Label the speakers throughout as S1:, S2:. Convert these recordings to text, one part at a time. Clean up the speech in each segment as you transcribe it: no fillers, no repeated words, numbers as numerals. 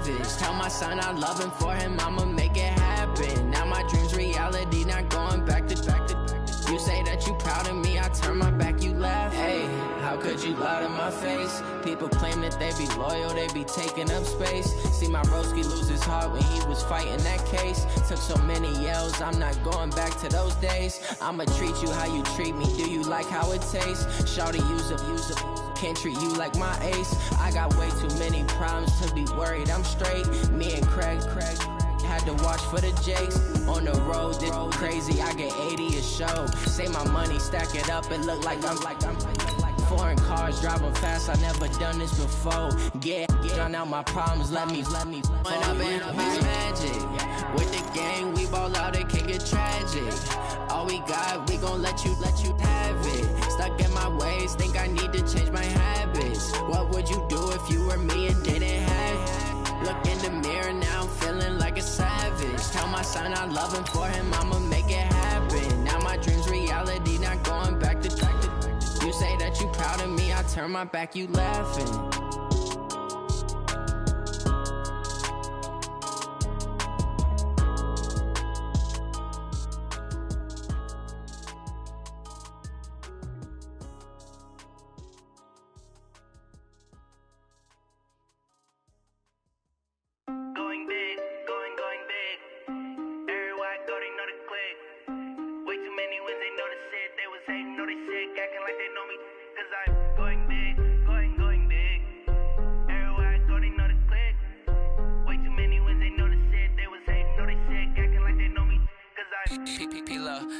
S1: savage. Tell my son I love him, for him I'ma make it happen. Now my dream's reality, not going back to. You say that you proud of me, I turn my back, you laugh. Hey, how could you lie to my face? People claim that they be loyal, they be taking up space. See my broski lose his heart when he was fighting that case. Took so many yells, I'm not going back to those days. I'ma treat you how you treat me, do you like how it tastes? Shawty, use a can't treat you like my ace. I got way too many problems to be worried, I'm straight. Me and Craig had to watch for the Jakes. On the road, this crazy, I get 80 a show. Say my money, stack it up, it look like I'm foreign cars, driving fast, I never done this before. Drown out my problems, let me When I've been up is magic. With the gang, we ball out, it can get tragic. All we got, we gon' let you have it. Stuck in my ways, think I need to change my habits. What would you do if you were me and didn't have it? Look in the mirror now, I'm feeling like a savage. Tell my son I love him, for him I'ma make it happen. Now my dream's reality, not going back to. You say that you proud of me, I turn my back, you laughing.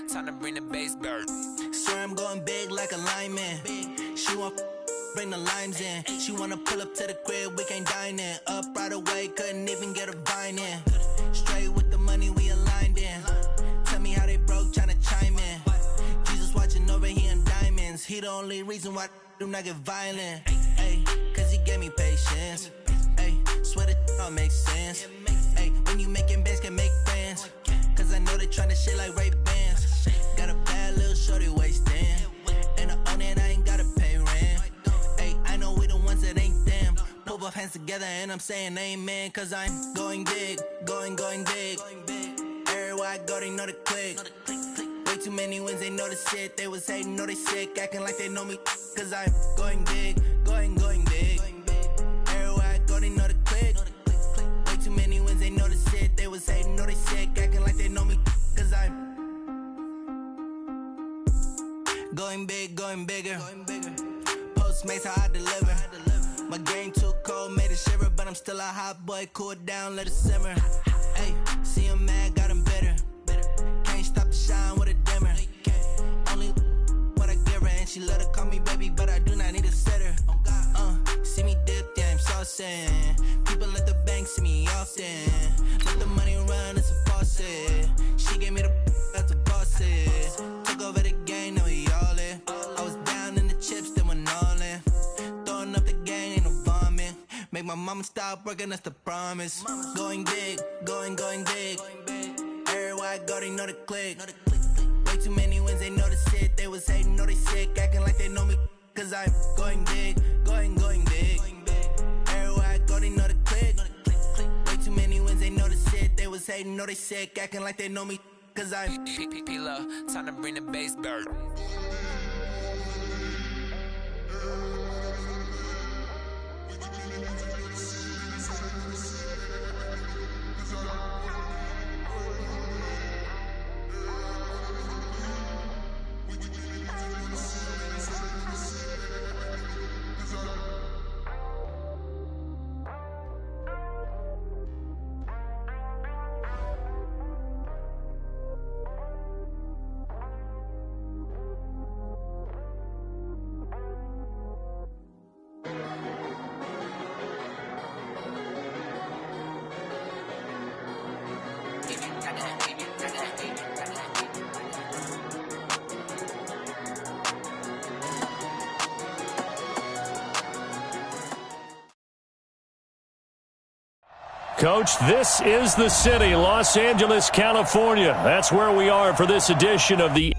S2: Time to bring the bass bird.
S3: Swear I'm going big like a lineman. She want bring the limes in. She wanna pull up to the crib, we can't dine in. Up right away, couldn't even get a vine in. Straight with the money we aligned in. Tell me how they broke, tryna chime in. Jesus watching over, he in diamonds. He the only reason why I do not get violent. Ay, cause he gave me patience. Ay, swear that all makes sense. Ay, when you making bands, can make friends. Cause I know they tryna shit like Ray-Bans. Got a bad little shorty wasting. And I own it, I ain't gotta pay rent. Ay, I know we the ones that ain't them. Put both hands together and I'm saying amen. Cause I'm going big, going big. Everywhere I go, they know the click. Way too many wins, they know the shit. They was hating, know they sick, acting like they know me. Cause I'm going big, going big. Everywhere I go, they know the click. Way too many wins, they know the shit. They was hating, know they sick, acting like they know me. Cause I'm going big, going bigger. Postmates how I deliver. My game too cold, made it shiver. But I'm still a hot boy, cool down, let it simmer. Hey, see him mad, got him bitter. Can't stop the shine with a dimmer. Only what I give her, and she let her call me baby, but I do not need a sitter. See me dip, yeah, I'm saucing. People at the bank see me often. Let the money run, it's a faucet. She gave me the that's a faucet. Took over the game, now we all in. I was down in the chips, then went all in. Throwing up the gang, ain't no vomit. Make my mama stop working, that's the promise. Going big, going big. Everywhere I go, they know the click. Way too many wins, they know the shit. They was hating, know they sick, acting like they know me. Cause I'm going big, going big. Everywhere I go, they know the click. Way too many wins, they know the shit. They was hating, know they sick, acting like they know me. Cause I'm
S2: P-P-P-Love, time to bring the bass bird.
S4: Coach, this is the city, Los Angeles, California. That's where we are for this edition of the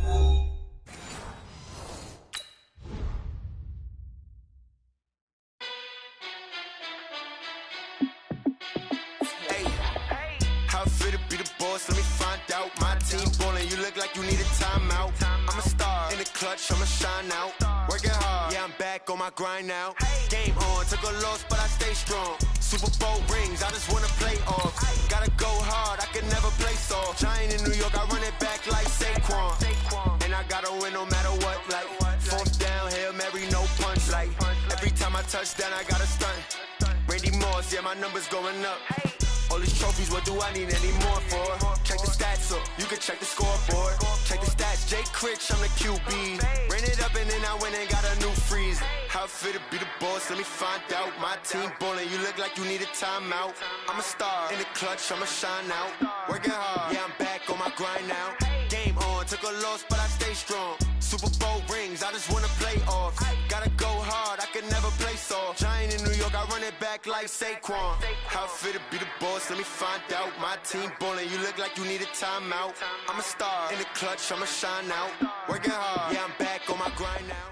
S5: boss, let me find out. My team ballin', you look like you need a timeout. I'm a star in the clutch, I'ma shine out. Working hard, yeah, I'm back on my grind now. Game on, took a loss, but I stay strong. Super Bowl rings, I just wanna play off. Gotta go hard, I can never play soft. Giant in New York, I run it back like Saquon. And I gotta win no matter what, like fourth down, Hail Mary, no punch. Like every time I touch down, I gotta stunt. Randy Moss, yeah, my numbers going up. All these trophies, what do I need any more for? Check the stats up, you can check the scoreboard. Check the stats, Jay Critch, I'm the QB. Ran it up and then I went and got a new freeze. How it feel to be the boss, let me find out. My team ballin', you look like you need a timeout. I'm a star in the clutch, I'ma shine out. Working hard, yeah, I'm back on my grind now. Game on, took a loss, but I stay strong. Super Bowl rings, I just wanna play off. Gotta go hard, I can never play soft. Giant in New York, I run it back like Saquon. How it feel to be the boss, let me find out. My team ballin', you look like you need a timeout. I'm a star in the clutch, I'ma shine out. Working hard, yeah, I'm back on my grind now.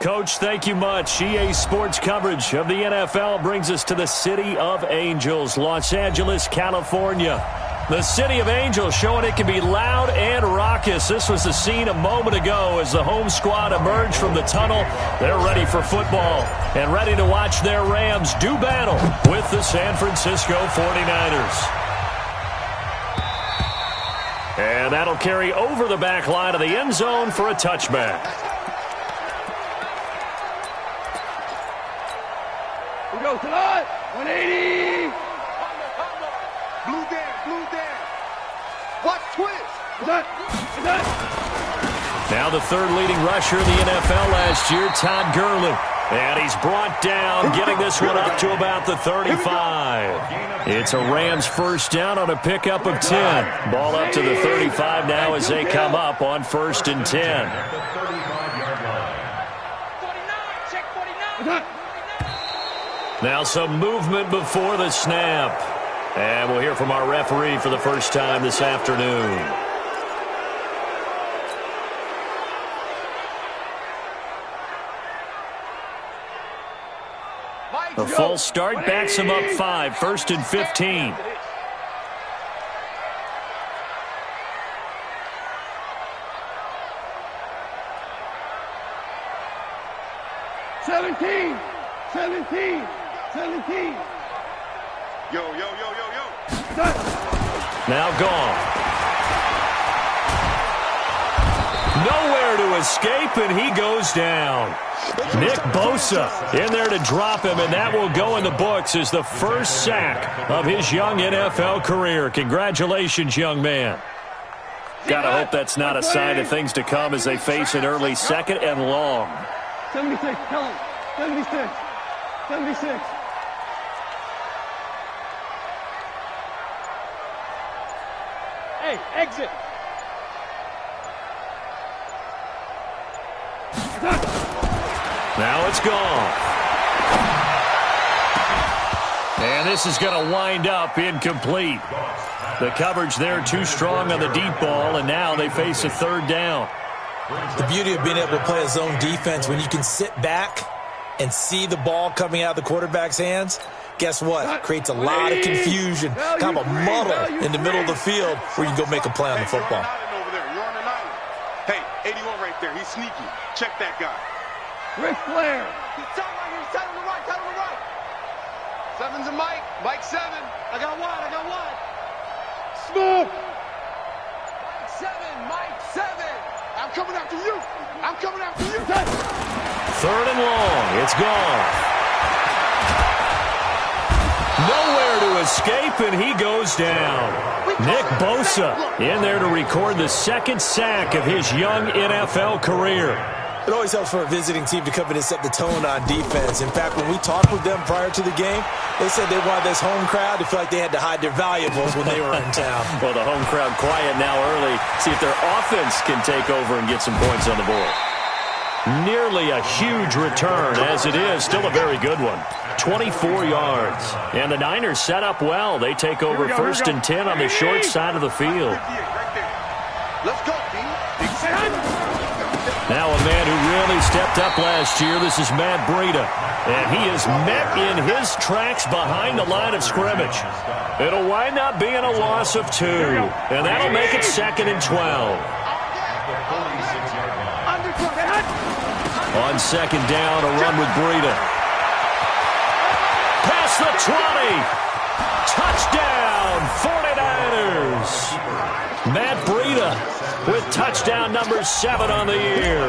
S4: Coach, thank you much. EA Sports coverage of the NFL brings us to the City of Angels, Los Angeles, California. The City of Angels showing it can be loud and raucous. This was the scene a moment ago as the home squad emerged from the tunnel. They're ready for football and ready to watch their Rams do battle with the San Francisco 49ers. And that'll carry over the back line of the end zone for a touchback.
S6: We go tonight, 180.
S7: Blue down. What twist?
S4: Now the third leading rusher in the NFL last year, Todd Gurley. And he's brought down, getting this one up to about the 35. It's a Rams first down on a pickup of 10. Ball up to the 35 now as they come up on 1st and 10.
S6: 49, check 49.
S4: Now some movement before the snap. And we'll hear from our referee for the first time this afternoon. The full start backs him up 5, 1st and 15.
S6: Seventeen.
S7: Yo.
S4: Now gone. Nowhere to escape, and he goes down. Nick Bosa in there to drop him, and that will go in the books as the first sack of his young NFL career. Congratulations, young man. Gotta hope that's not a sign of things to come as they face an early second and long.
S6: 76, tell him. 76. Hey, exit.
S4: Now it's gone. And this is going to wind up incomplete. The coverage there too strong on the deep ball, and now they face a third down.
S8: The beauty of being able to play a zone defense when you can sit back and see the ball coming out of the quarterback's hands, guess what? Creates a lot of confusion, kind of a muddle in the middle of the field where you can go make a play on the football.
S7: Hey, 81 right there. He's sneaky. Check that guy.
S6: Ric Flair.
S7: He's tight right here. He's tight on the right. Seven's a Mike. Mike 7. I got one.
S6: Smooth.
S7: Mike 7. I'm coming after you.
S4: 3rd and long. It's gone. Nowhere to escape, and he goes down. Nick Bosa in there to record the second sack of his young NFL career.
S8: It always helps for a visiting team to come in and set the tone on defense. In fact, when we talked with them prior to the game, they said they wanted this home crowd to feel like they had to hide their valuables when they were in town.
S4: Well, the home crowd quiet now early. See if their offense can take over and get some points on the board. Nearly a huge return, as it is. Still a very good one. 24 yards. And the Niners set up well. They take over 1st and 10 on the short side of the field.
S7: Let's go, D.
S4: Now a man who really stepped up last year. This is Matt Breida. And he is met in his tracks behind the line of scrimmage. It'll wind up being a loss of 2. And that'll make it 2nd and 12. On 2nd down, a run with Breida. Past the 20. Touchdown, 49ers. Matt Breida with touchdown number 7 on the year.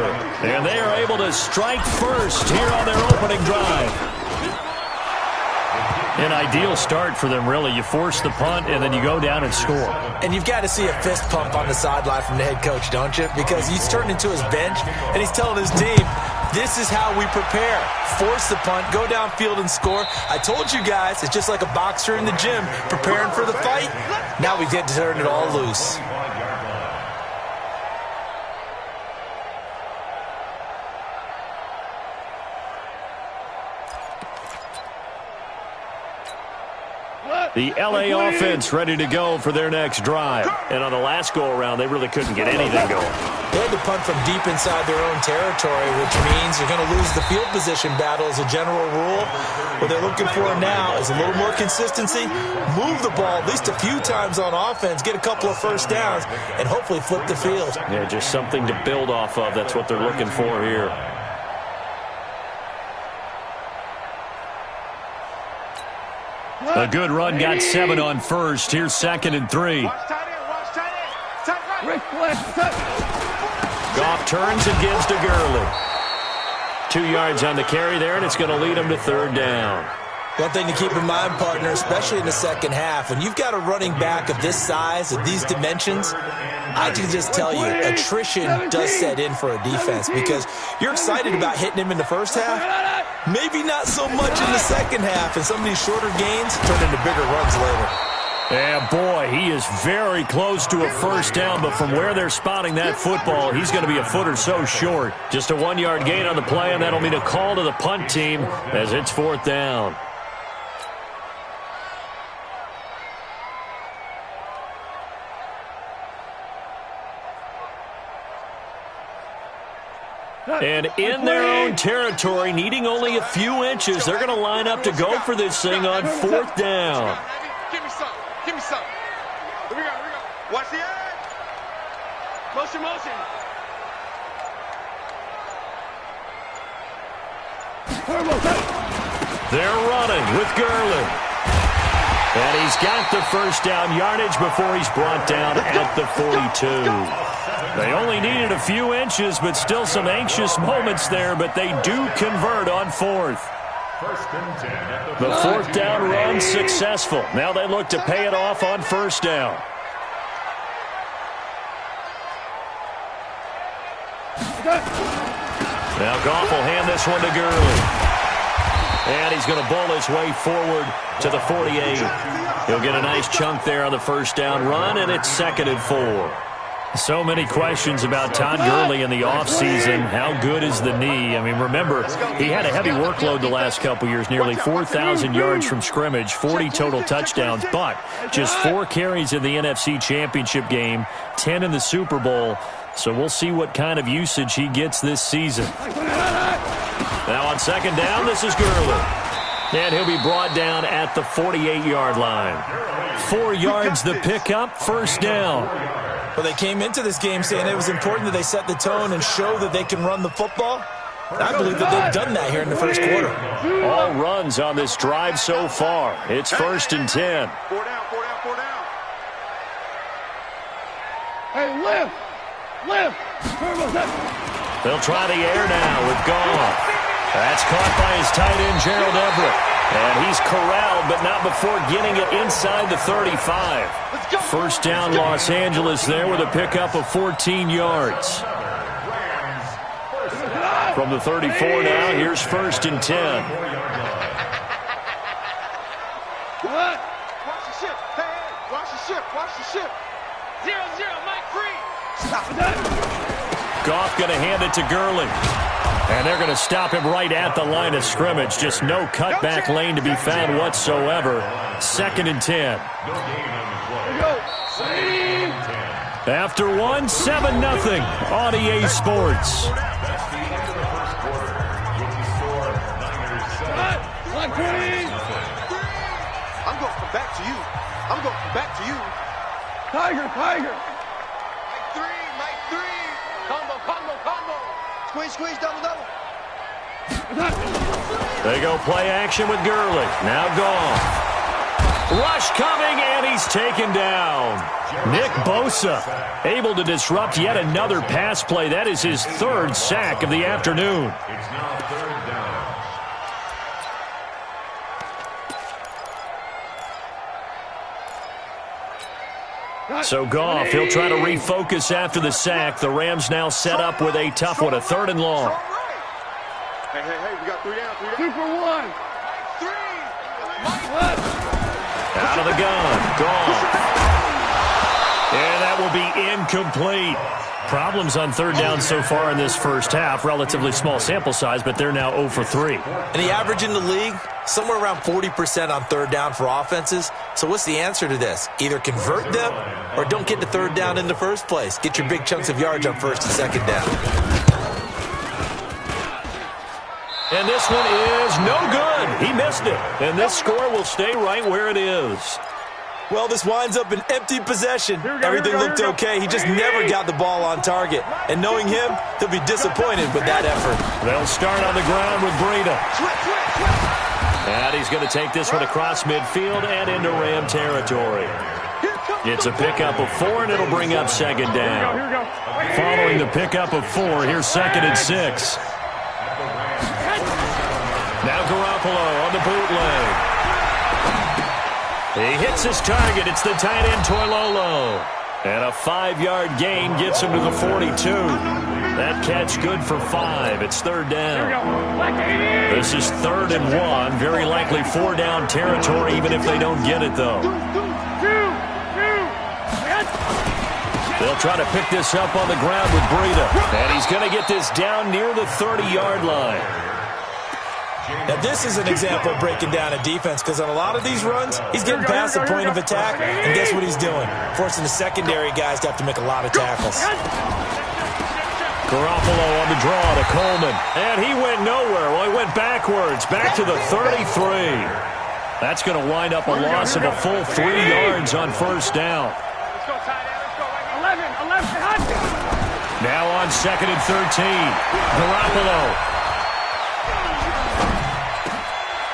S4: And they are able to strike first here on their opening drive. An ideal start for them, really. You force the punt, and then you go down and score.
S8: And you've got to see a fist pump on the sideline from the head coach, don't you? Because he's turned into his bench, and he's telling his team, this is how we prepare. Force the punt, go downfield and score. I told you guys, it's just like a boxer in the gym preparing for the fight. Now we get to turn it all loose.
S4: The L.A. offense ready to go for their next drive. And on the last go-around, they really couldn't get anything going.
S8: They had to punt from deep inside their own territory, which means you're going to lose the field position battle as a general rule. What they're looking for now is a little more consistency, move the ball at least a few times on offense, get a couple of first downs, and hopefully flip the field.
S4: Yeah, just something to build off of. That's what they're looking for here. A good run got 7 on first. Here's 2nd and 3. Goff turns and gives to Gurley. 2 yards on the carry there, and it's going to lead him to 3rd down.
S8: One thing to keep in mind, partner, especially in the second half, when you've got a running back of this size, of these dimensions, I can just tell you, attrition does set in for a defense because you're excited about hitting him in the first half, maybe not so much in the second half, and some of these shorter gains turn into bigger runs later.
S4: Yeah, boy, he is very close to a first down, but from where they're spotting that football, he's going to be a foot or so short. Just a 1-yard gain on the play, and that'll mean a call to the punt team as it's 4th down. And in their own territory, needing only a few inches, they're going to line up to go for this thing on 4th down.
S7: Give me some. Give me some. Here we go. Here we go. Watch the edge. Motion, motion.
S4: They're running with Gurley. And he's got the first down yardage before he's brought down at the 42. They only needed a few inches, but still some anxious moments there, but they do convert on 4th. The 4th down run successful. Now they look to pay it off on 1st down. Now Goff will hand this one to Gurley. And he's going to bowl his way forward to the 48. He'll get a nice chunk there on the first down run, and it's 2nd and 4. So many questions about Todd Gurley in the offseason. How good is the knee? I mean, remember, he had a heavy workload the last couple years, nearly 4,000 yards from scrimmage, 40 total touchdowns, but just 4 carries in the NFC Championship game, 10 in the Super Bowl. So we'll see what kind of usage he gets this season. Now on 2nd down, this is Gurley. And he'll be brought down at the 48-yard line. 4 yards the pickup, 1st down.
S8: Well, they came into this game saying it was important that they set the tone and show that they can run the football. I believe that they've done that here in the first quarter.
S4: All runs on this drive so far. It's 1st and 10.
S7: 4 down, 4 down, 4 down.
S6: Hey, lift! Lift!
S4: They'll try the air now with Goff. That's caught by his tight end, Gerald Everett. And he's corralled, but not before getting it inside the 35. 1st down, Los Angeles there with a pickup of 14 yards. From the 34 now, here's 1st and 10.
S7: What? Watch the ship. Hey, watch the ship. Watch the ship. 0-0, Mike Free. Stop it.
S4: Goff going to hand it to Gurley. And they're going to stop him right at the line of scrimmage. Just no cutback lane to be found whatsoever. 2nd and 10. After one, 7-0 on EA Sports.
S7: I'm going back to you.
S6: Tiger, Tiger.
S7: Mike three. Combo. Squeeze, double.
S4: They go play action with Gurley. Now gone. Rush coming, and he's taken down. Nick Bosa able to disrupt yet another pass play. That is his third sack of the afternoon.
S9: It's now third down.
S4: So Goff, he'll try to refocus after the sack. The Rams now set up with a tough one, a 3rd and long.
S7: Hey, we got 3 down.
S6: 2 for 1.
S4: Out of the gun. Goff. And that will be incomplete. Problems on 3rd down so far in this first half. Relatively small sample size, but they're now 0 for 3.
S8: And the average in the league, somewhere around 40% on 3rd down for offenses. So what's the answer to this? Either convert them or don't get to 3rd down in the first place. Get your big chunks of yards on 1st and 2nd down.
S4: And this one is no good. He missed it. And this score will stay right where it is.
S8: Well, this winds up an empty possession. Everything looked okay. He just never got the ball on target. And knowing him, he'll be disappointed with that effort.
S4: They'll start on the ground with Breida. And he's going to take this one across midfield and into Ram territory. It's a pickup of 4, and it'll bring up 2nd down. Following the pickup of 4, here's 2nd and 6. Now Garoppolo on the bootleg. He hits his target. It's the tight end Toilolo. And a 5-yard gain gets him to the 42. That catch good for 5. It's 3rd down. This is 3rd and 1. Very likely 4-down territory, even if they don't get it, though. They'll try to pick this up on the ground with Breida. And he's going to get this down near the 30-yard line.
S8: Now, this is an example of breaking down a defense, because on a lot of these runs, he's getting past the point of attack, and guess what he's doing? Forcing the secondary guys to have to make a lot of tackles.
S4: Garoppolo on the draw to Coleman, and he went nowhere. Well, he went backwards, back to the 33. That's going to wind up a loss of a full 3 yards on 1st down. Now on 2nd and 13, Garoppolo.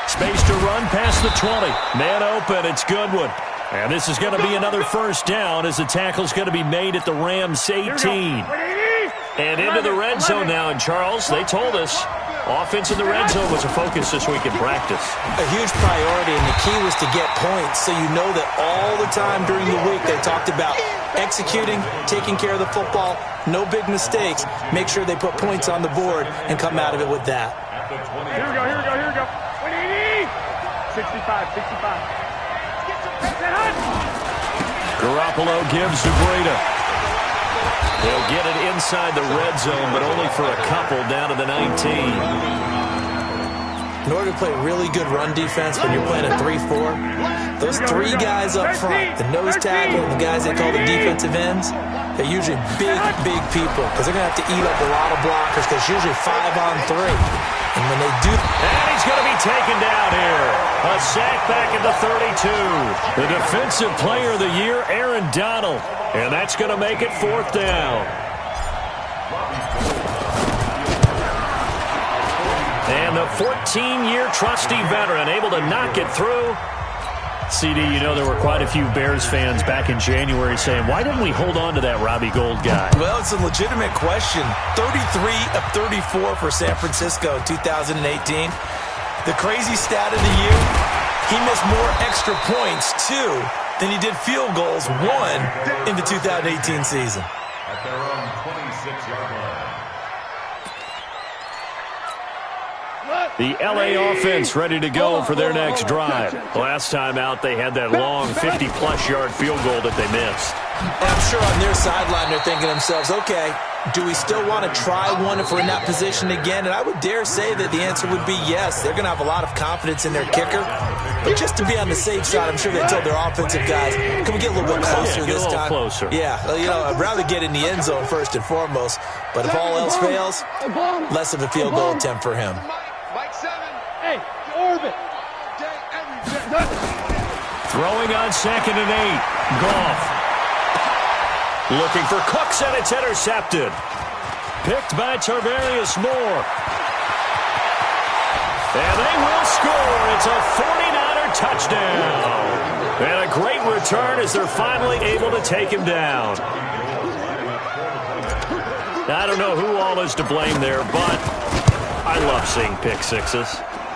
S4: Space to run past the 20. Man open, it's Goodwin. And this is going to be another 1st down as the tackle's going to be made at the Rams 18. And into the red zone now. And Charles, they told us offense in the red zone was a focus this week in practice.
S8: A huge priority, and the key was to get points, so you know that all the time during the week they talked about executing, taking care of the football, no big mistakes. Make sure they put points on the board and come out of it with that.
S6: Here we go. 65.
S4: Garoppolo gives to Breida. He'll get it inside the red zone, but only for a couple down to the 19.
S8: In order to play really good run defense when you're playing a 3-4, those 3 guys up front, the nose tackle and the guys they call the defensive ends, they're usually big people because they're going to have to eat up a lot of blockers because it's usually 5-on-3. And when they do...
S4: And he's going to be taken down here. A sack back at the 32. The Defensive Player of the Year, Aaron Donald. And that's going to make it 4th down. And the 14-year trusty veteran able to knock it through. CD, you know there were quite a few Bears fans back in January saying, why didn't we hold on to that Robbie Gould guy?
S8: Well, it's a legitimate question. 33 of 34 for San Francisco in 2018. The crazy stat of the year, he missed more extra points, 2, than he did field goals, 1, in the 2018 season.
S9: At their own 26-yard line.
S4: The L.A. offense ready to go for their next drive. Last time out, they had that long 50-plus yard field goal that they missed.
S8: And I'm sure on their sideline they're thinking to themselves, okay, do we still want to try one if we're in that position again? And I would dare say that the answer would be yes. They're going to have a lot of confidence in their kicker. But just to be on the safe side, I'm sure they told their offensive guys, can we get a little bit closer this time?
S4: Closer.
S8: Yeah, you know, I'd rather get in the end zone first and foremost. But if all else fails, less of a field goal attempt for him.
S6: Hey, orbit.
S4: Throwing on 2nd and 8. Goff. Looking for Cooks, and it's intercepted. Picked by Tarvarius Moore. And they will score. It's a 49er touchdown. And a great return as they're finally able to take him down. I don't know who all is to blame there, but I love seeing pick sixes.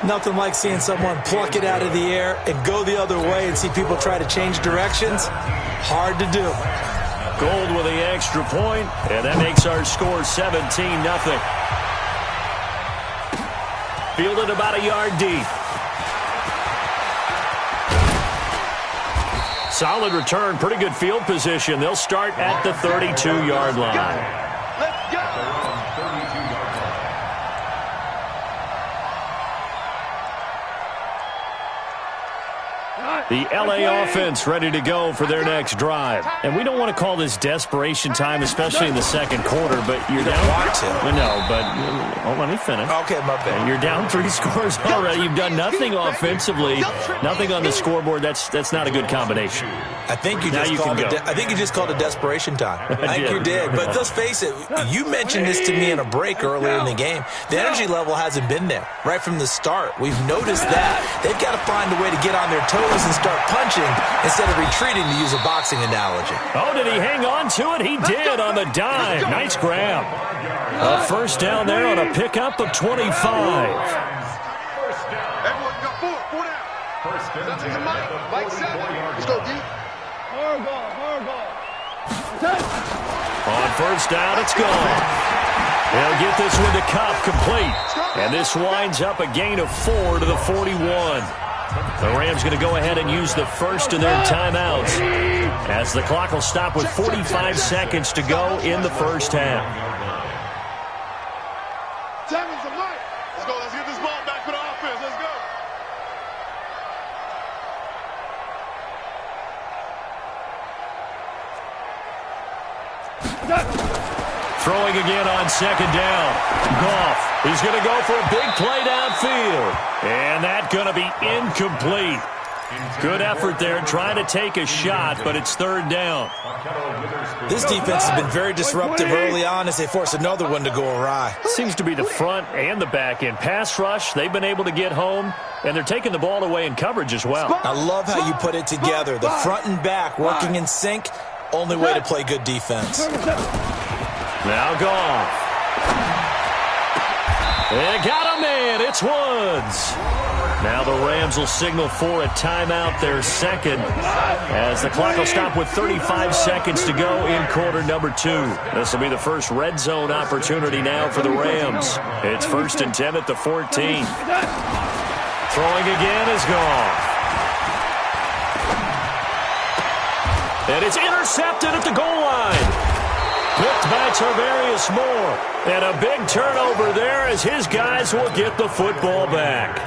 S8: Nothing like seeing someone pluck it out of the air and go the other way and see people try to change directions. Hard to do.
S4: Gold with the extra point, and that makes our score 17-0. Fielded about a yard deep. Solid return, pretty good field position. They'll start at the 32-yard line.
S7: Let's go.
S4: The LA offense ready to go for their next drive. And we don't want to call this desperation time, especially in the second quarter, but you're down.
S8: Want to.
S4: No, but let me finish.
S8: Okay, my bad.
S4: You're down 3 scores already. You've done nothing offensively, nothing on the scoreboard. That's not a good combination.
S8: I think you just called it desperation time. I think you did. But let's face it, you mentioned this to me in a break earlier in the game. The energy level hasn't been there right from the start. We've noticed that. They've got to find a way to get on their toes and start punching instead of retreating, to use a boxing analogy.
S4: Oh, did he hang on to it? He did on the dive. Nice grab. A first down there on a pickup of 25.
S7: Everyone got four down.
S9: First and 10.
S7: Mike 7. Let's go, D.
S6: Hard ball.
S4: On first down, it's gone. They'll get this one to Cup, complete. And this winds up a gain of 4 to the 41. The Rams going to go ahead and use the first of their timeouts as the clock will stop with 45 seconds to go in the first half.
S7: Let's go. Let's get this ball back for the offense. Let's go.
S4: Throwing again on second down. Goff. He's going to go for a big play downfield. And that's going to be incomplete. Good effort there trying to take a shot, but it's third down.
S8: This defense has been very disruptive early on as they force another one to go awry.
S4: Seems to be the front and the back end. Pass rush, they've been able to get home, and they're taking the ball away in coverage as well.
S8: I love how you put it together. The front and back working in sync. Only way to play good defense.
S4: Now Goff. They got a man. It's Woods. Now the Rams will signal for a timeout, their second, as the clock will stop with 35 seconds to go in quarter number 2. This will be the first red zone opportunity now for the Rams. It's 1st and 10 at the 14. Throwing again is Goff. And it's intercepted at the goal line. Picked by Tarvarius Moore. And a big turnover there as his guys will get the football back.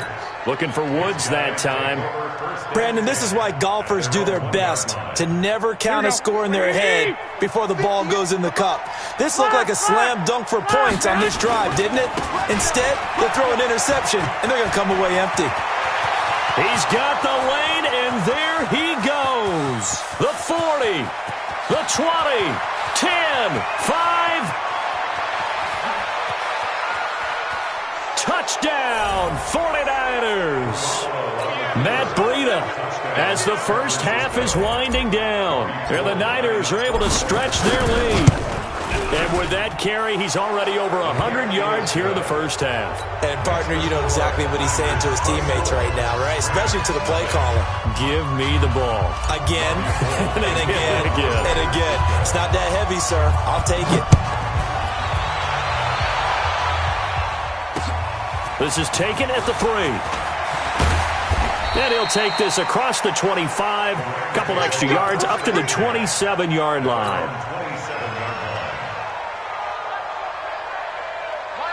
S4: Looking for Woods that time.
S8: Brandon, this is why golfers do their best to never count a score in their head before the ball goes in the cup. This looked like a slam dunk for points on this drive, didn't it? Instead, they'll throw an interception, and they're going to come away empty.
S4: He's got the lane, and there he goes. The 40, the 20, 10, 5. Touchdown, 49ers. Matt Breida as the first half is winding down. And the Niners are able to stretch their lead. And with that carry, he's already over 100 yards here in the first half.
S8: And, partner, you know exactly what he's saying to his teammates right now, right? Especially to the play caller.
S4: Give me the ball.
S8: Again, and again, and again. It's not that heavy, sir. I'll take it.
S4: This is taken at the 3. And he'll take this across the 25. Couple extra yards up to the 27-yard line.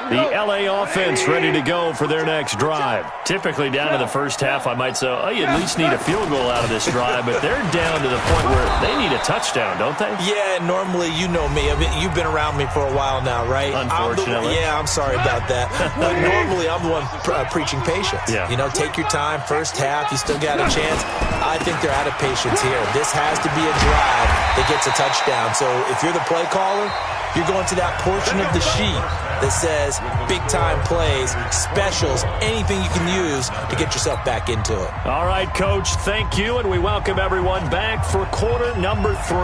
S4: The LA offense ready to go for their next drive. Typically down to the first half, I might say, oh, you at least need a field goal out of this drive, but they're down to the point where they need a touchdown, don't they?
S8: Yeah, normally, you know me. I mean, you've been around me for a while now, right?
S4: Unfortunately.
S8: I'm sorry about that. But normally, I'm the one preaching patience.
S4: Yeah.
S8: You know, take your time. First half, you still got a chance. I think they're out of patience here. This has to be a drive that gets a touchdown. So if you're the play caller, you're going to that portion of the sheet that says big-time plays, specials, anything you can use to get yourself back into it.
S4: All right, Coach, thank you, and we welcome everyone back for quarter number 3.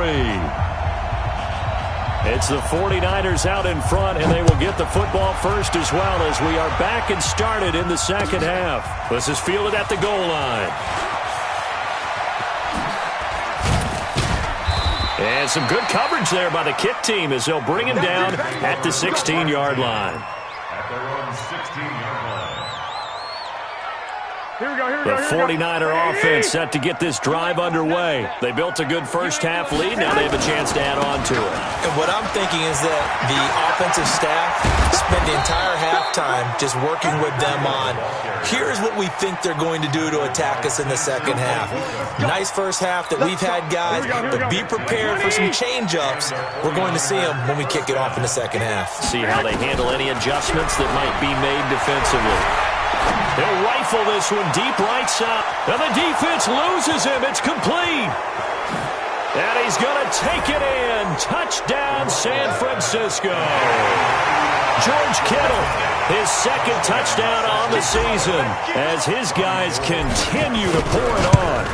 S4: It's the 49ers out in front, and they will get the football first as well as we are back and started in the second half. This is fielded at the goal line. And some good coverage there by the kick team as they'll bring him down at the 16-yard line.
S9: At their own 16-yard line.
S4: The 49er offense set to get this drive underway. They built a good first-half lead. Now they have a chance to add on to it.
S8: And what I'm thinking is that the offensive staff spent the entire halftime just working with them on, here's what we think they're going to do to attack us in the second half. Nice first half that we've had, guys, but be prepared for some change-ups. We're going to see them when we kick it off in the second half.
S4: See how they handle any adjustments that might be made defensively. He'll rifle this one deep right side. And the defense loses him. It's complete. And he's going to take it in. Touchdown, San Francisco. George Kittle, his second touchdown on the season as his guys continue to pour it on.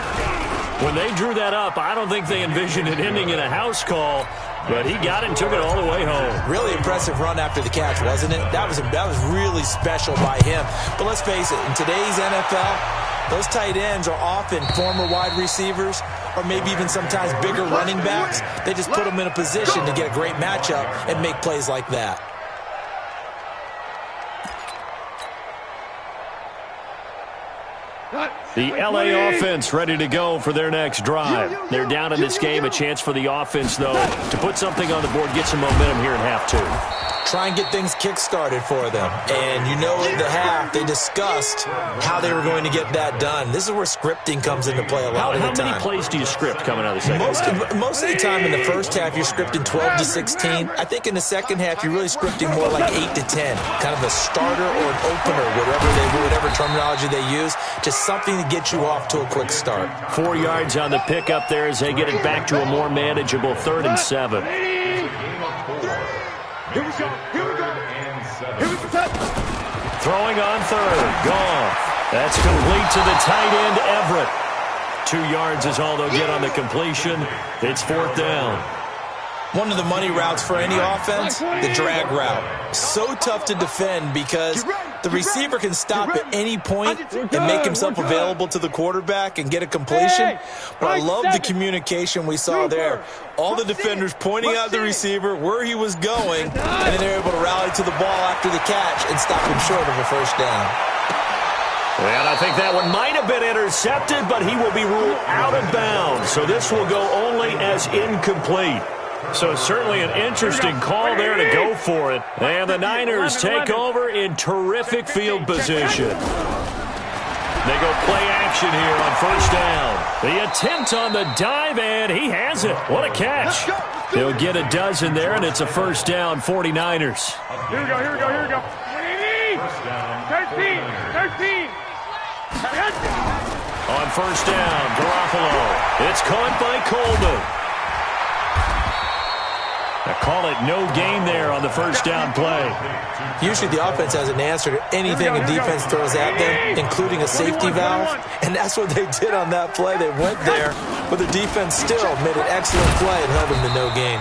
S4: When they drew that up, I don't think they envisioned it ending in a house call, but he got it and took it all the way home.
S8: Really impressive run after the catch, wasn't it? That was really special by him. But let's face it, in today's NFL, those tight ends are often former wide receivers or maybe even sometimes bigger running backs. They just put them in a position to get a great matchup and make plays like that.
S4: The LA offense ready to go for their next drive. They're down in this game. A chance for the offense, though, to put something on the board, get some momentum here in half 2.
S8: Try and get things kick-started for them. And you know at the half, they discussed how they were going to get that done. This is where scripting comes into play a lot of the time.
S4: How many plays do you script coming out of the second half?
S8: Most of the time in the first half, you're scripting 12 to 16. I think in the second half, you're really scripting more like 8 to 10. Kind of a starter or an opener, whatever terminology they use. Just something to get you off to a quick start.
S4: 4 yards on the pickup there as they get it back to a more manageable 3rd and 7.
S6: Here we go. Here we go. Here we go.
S4: Throwing on 3rd. Gone. That's complete to the tight end, Everett. 2 yards is all they'll get on the completion. It's 4th down.
S8: One of the money routes for any offense, the drag route. So tough to defend because the receiver can stop at any point and make himself available to the quarterback and get a completion. But I love the communication we saw there. All the defenders pointing out the receiver, where he was going, and then they're able to rally to the ball after the catch and stop him short of a first down.
S4: And I think that one might have been intercepted, but he will be ruled out of bounds. So this will go only as incomplete. So certainly an interesting call there to go for it. And the Niners take over in terrific field position. They go play action here on first down. The attempt on the dive, and he has it. What a catch. They'll get a dozen there, and it's a first down, 49ers.
S6: Here we go, here we go, here we go. 13.
S4: On first down, Garoppolo. It's caught by Coleman. They call it no gain there on the first down play.
S8: Usually the offense has an answer to anything a defense throws at them, including a safety valve. And that's what they did on that play. They went there, but the defense still made an excellent play and held them to no gain.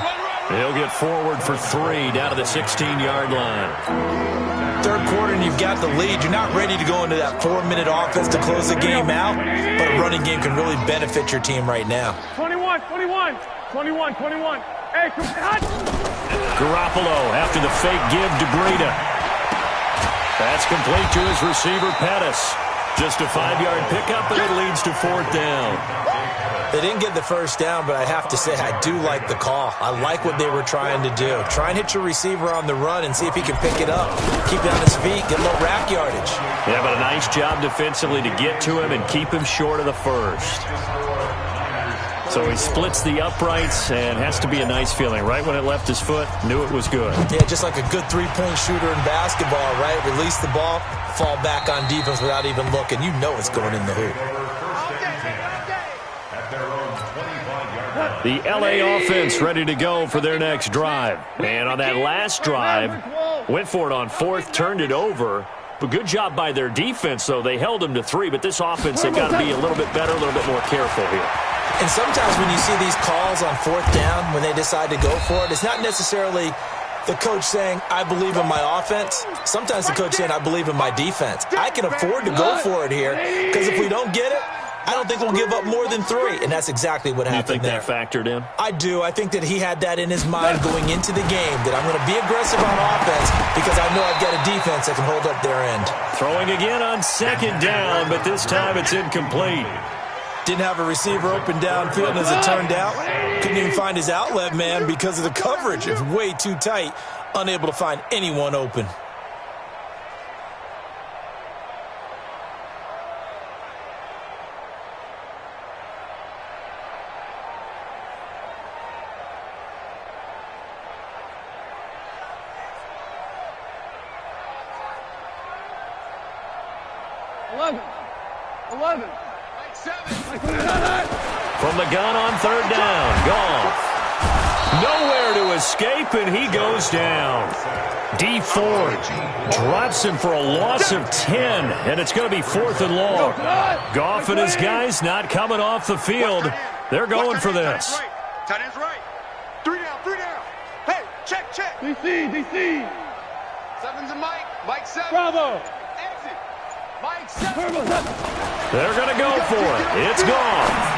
S4: He'll get forward for 3 down to the 16-yard line.
S8: Third quarter and you've got the lead. You're not ready to go into that 4-minute offense to close the game out, but a running game can really benefit your team right now.
S6: 21. Hey,
S4: Garoppolo after the fake give to Breida. That's complete to his receiver, Pettis. Just a 5-yard pickup, and it leads to 4th down.
S8: They didn't get the first down, but I have to say I do like the call. I like what they were trying to do. Try and hit your receiver on the run and see if he can pick it up. Keep it on his feet, get a little rack yardage.
S4: Yeah, but a nice job defensively to get to him and keep him short of the first. So he splits the uprights, and has to be a nice feeling. Right when it left his foot, knew it was good.
S8: Yeah, just like a good three-point shooter in basketball, right? Release the ball, fall back on defense without even looking. You know it's going in the hoop.
S4: The LA offense ready to go for their next drive. And on that last drive, went for it on 4th, turned it over. But good job by their defense, though. They held them to 3, but this offense, they've got to be a little bit better, a little bit more careful here.
S8: And sometimes when you see these calls on 4th down, when they decide to go for it, it's not necessarily the coach saying, I believe in my offense. Sometimes the coach saying, I believe in my defense. I can afford to go for it here, because if we don't get it, I don't think we'll give up more than 3, and that's exactly what happened there.
S4: You think that factored in?
S8: I do. I think that he had that in his mind going into the game, that I'm going to be aggressive on offense because I know I've got a defense that can hold up their end.
S4: Throwing again on 2nd down, but this time it's incomplete.
S8: Didn't have a receiver open downfield, and as it turned out, couldn't even find his outlet man because of the coverage. It's way too tight, unable to find anyone open.
S4: From the gun on 3rd down, Goff. Nowhere to escape, and he goes down. D Ford drops him for a loss of 10, and it's going to be 4th and long. Goff and his guys not coming off the field. They're going for this.
S7: Tight end's right. 3 down, 3 down. Hey, check. DC. 7's a Mike. Mike 7. Bravo. Exit. Mike 7.
S4: They're going to go for it. It's gone.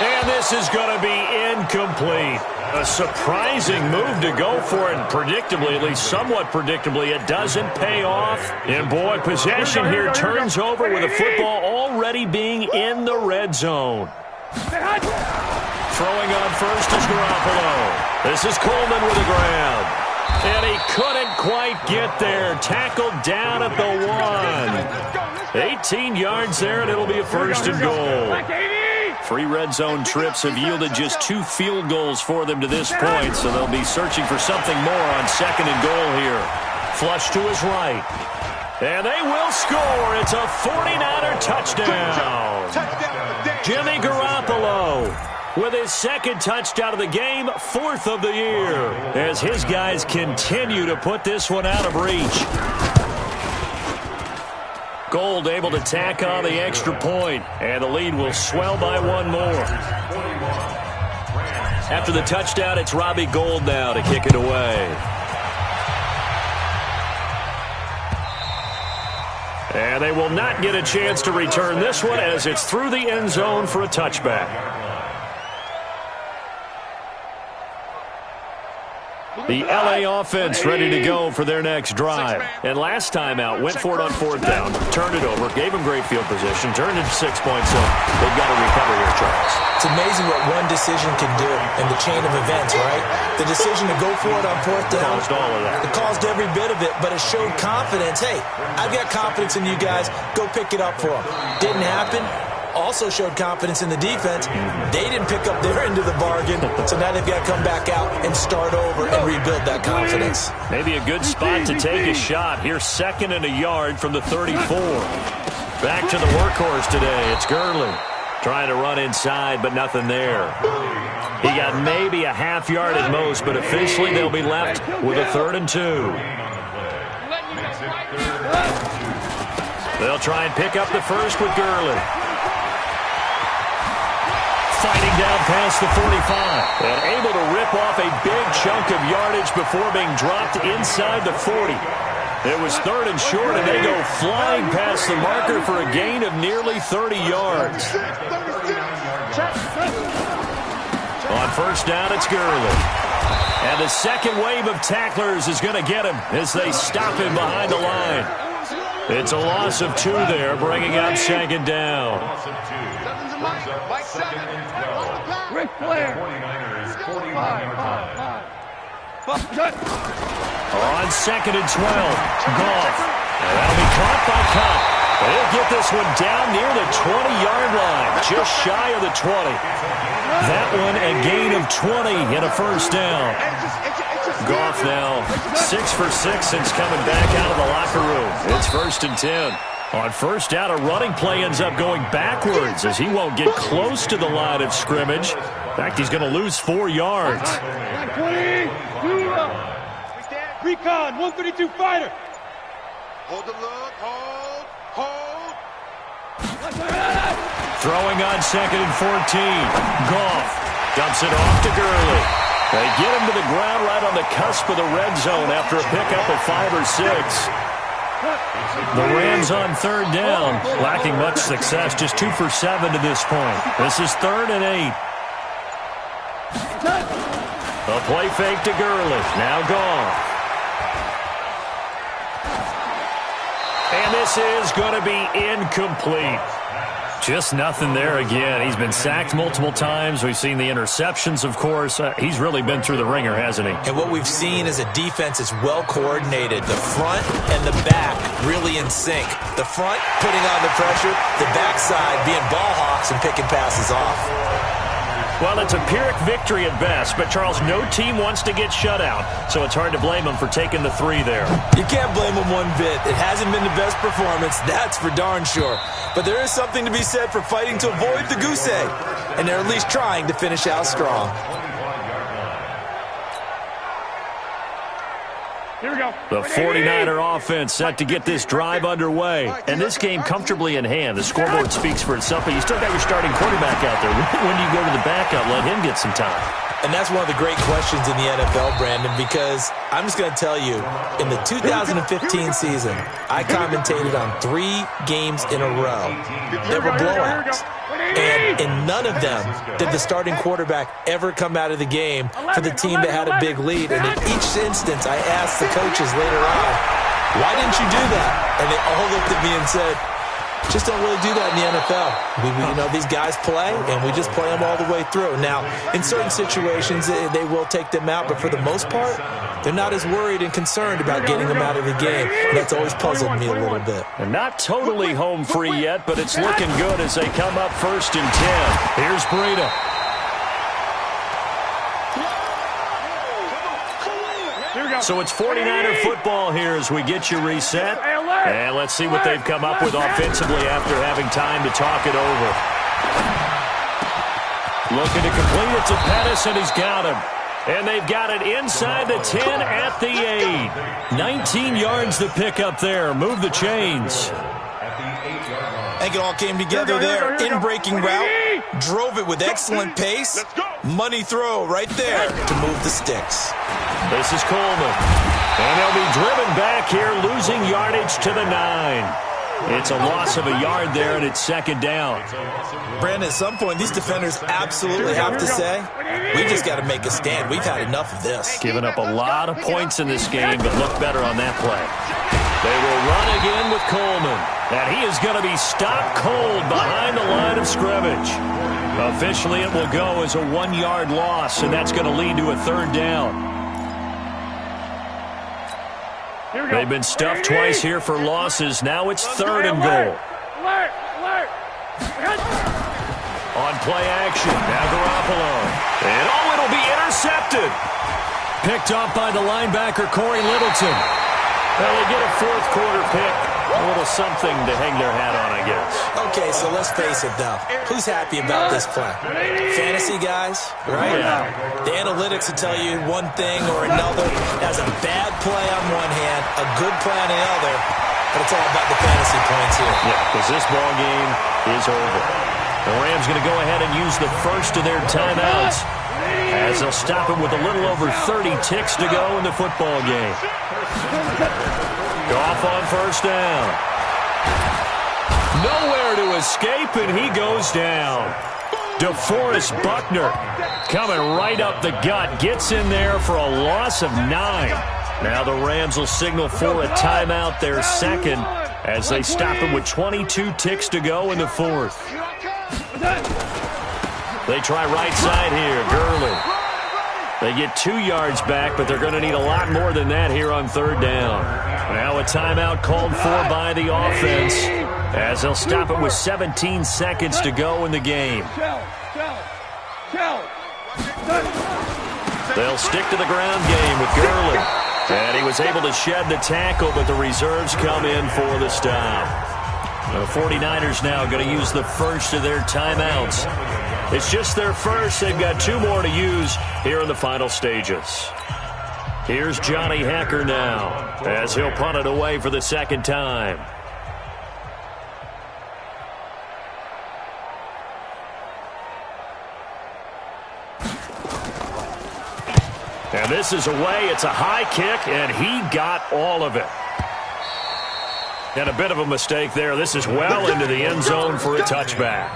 S4: And this is going to be incomplete. A surprising move to go for it, and predictably, at least somewhat predictably, it doesn't pay off. And boy, possession here turns over with the football already being in the red zone. Throwing on first is Garoppolo. This is Coleman with a grab. And he couldn't quite get there. Tackled down at the 1. 18 yards there, and it'll be a 1st and goal. 3 red zone trips have yielded just 2 field goals for them to this point, so they'll be searching for something more on 2nd and goal here. Flush to his right. And they will score. It's a 49er touchdown. Jimmy Garoppolo with his 2nd touchdown of the game, 4th of the year, as his guys continue to put this one out of reach. Gold able to tack on the extra point, and the lead will swell by 1 more. After the touchdown, it's Robbie Gould now to kick it away. And they will not get a chance to return this one as it's through the end zone for a touchback. The LA offense ready to go for their next drive. And last time out, went for it on 4th down, turned it over, gave them great field position, turned it to 6 points, so they've got to recover here, Charles.
S8: It's amazing what one decision can do in the chain of events, right? The decision to go for it on 4th down.
S4: Caused all of that.
S8: It caused every bit of it, but it showed confidence. Hey, I've got confidence in you guys. Go pick it up for them. Didn't happen. Also showed confidence in the defense. They didn't pick up their end of the bargain, so now they've got to come back out and start over and rebuild that confidence.
S4: Maybe a good spot to take a shot. Here's 2nd and a yard from the 34. Back to the workhorse today. It's Gurley trying to run inside, but nothing there. He got maybe a half yard at most, but officially they'll be left with a 3rd and 2. They'll try and pick up the first with Gurley. Fighting down past the 45 and able to rip off a big chunk of yardage before being dropped inside the 40. It was 3rd and short, and they go flying past the marker for a gain of nearly 30 yards. On 1st down, it's Gurley. And the second wave of tacklers is going to get him as they stop him behind the line. It's a loss of 2 there, bringing up second down.
S7: Seven's a Mike. Mike 7.
S6: Ric Flair.
S9: 49ers, 49-yard line.
S4: On second and 12, Goff. And that'll be caught by Cup. They'll get this one down near the 20-yard line, just shy of the 20. That one a gain of 20 and a first down. Goff now 6 for 6 since coming back out of the locker room. It's first and 10. On first down, a running play ends up going backwards as he won't get close to the line of scrimmage. In fact, he's going to lose 4 yards.
S6: 20. Recon, 132 fighter.
S7: Hold the look. Hold.
S4: Throwing on second and 14. Goff dumps it off to Gurley. They get him to the ground right on the cusp of the red zone after a pickup of 5 or 6. The Rams on third down, lacking much success, just 2 for 7 to this point. This is 3rd and 8. A play fake to Gurley. Now Goff. And this is going to be incomplete. Just nothing there again. He's been sacked multiple times. We've seen the interceptions, of course. He's really been through the ringer, hasn't he?
S8: And what we've seen is a defense that's well coordinated. The front and the back really in sync. The front putting on the pressure, the backside being ball hawks and picking passes off.
S4: Well, it's a Pyrrhic victory at best, but, Charles, no team wants to get shut out, so it's hard to blame them for taking the 3 there.
S8: You can't blame them one bit. It hasn't been the best performance, that's for darn sure. But there is something to be said for fighting to avoid the goose egg, and they're at least trying to finish out strong.
S6: Here we go.
S4: The 49er offense set to get this drive underway. And this game comfortably in hand. The scoreboard speaks for itself, but you still got your starting quarterback out there. When do you go to the backup? Let him get some time.
S8: And that's one of the great questions in the NFL, Brandon, because I'm just going to tell you, in the 2015 season, I commentated on 3 games in a row that were blowouts. And in none of them did the starting quarterback ever come out of the game for the team that had a big lead. And in each instance, I asked the coaches later on, why didn't you do that? And they all looked at me and said, just don't really do that in the NFL. These guys play, and we just play them all the way through. Now, in certain situations, they will take them out, but for the most part, they're not as worried and concerned about getting them out of the game. And that's always puzzled me a little bit.
S4: And not totally home free yet, but it's looking good as they come up first and 10. Here's Breida. So it's 49er football here as we get you reset. And let's see what they've come up with offensively after having time to talk it over. Looking to complete it to Pettis, and he's got him. And they've got it inside the 10 at the 8. 19 yards to pick up there. Move the chains.
S8: I think it all came together there. In-breaking route. Drove it with excellent pace. Money throw right there to move the sticks.
S4: This is Coleman. And they'll be driven back here, losing yardage to the 9. It's a loss of a yard there, and it's second down.
S8: Brandon, at some point, these defenders absolutely have to say, we just got to make a stand. We've had enough of this.
S4: Giving up a lot of points in this game, but look better on that play. They will run again with Coleman. And he is going to be stopped cold behind the line of scrimmage. Officially, it will go as a 1-yard loss, and that's going to lead to a third down. They've been stuffed twice here for losses. Now it's third and goal. On play action, now Garoppolo. And it'll be intercepted. Picked off by the linebacker, Corey Littleton. Well, they get a fourth quarter pick. A little something to hang their hat on, I guess.
S8: Okay, so let's face it, though. Who's happy about this play? Fantasy guys, right?
S4: Yeah.
S8: The analytics will tell you one thing or another. As a bad play on one hand, a good play on the other, but it's all about the fantasy points here.
S4: Yeah, because this ball game is over. The Rams going to go ahead and use the first of their timeouts as they'll stop it with a little over 30 ticks to go in the football game. Goff on first down. Nowhere to escape, and he goes down. DeForest Buckner coming right up the gut. Gets in there for a loss of 9. Now the Rams will signal for a timeout, their second. as they stop him with 22 ticks to go in the fourth. They try right side here, Gurley. They get 2 yards back, but they're going to need a lot more than that here on third down. Now a timeout called for by the offense, as they'll stop it with 17 seconds to go in the game. They'll stick to the ground game with Gurley. And he was able to shed the tackle, but the reserves come in for the stop. The 49ers now going to use the first of their timeouts. It's just their first. They've got 2 more to use here in the final stages. Here's Johnny Hekker now, as he'll punt it away for the second time. And this is away. It's a high kick, and he got all of it. And a bit of a mistake there. This is well into the end zone for a touchback.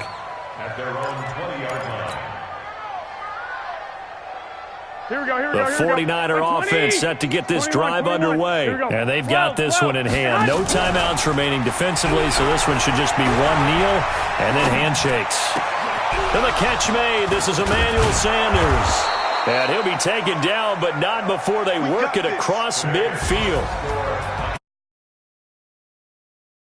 S9: At their own 20-yard line.
S4: The 49er offense set to get this drive underway. And they've got this one in hand. No timeouts remaining defensively, so this one should just be one kneel and then handshakes. And the catch made. This is Emmanuel Sanders. And he'll be taken down, but not before they work it across midfield.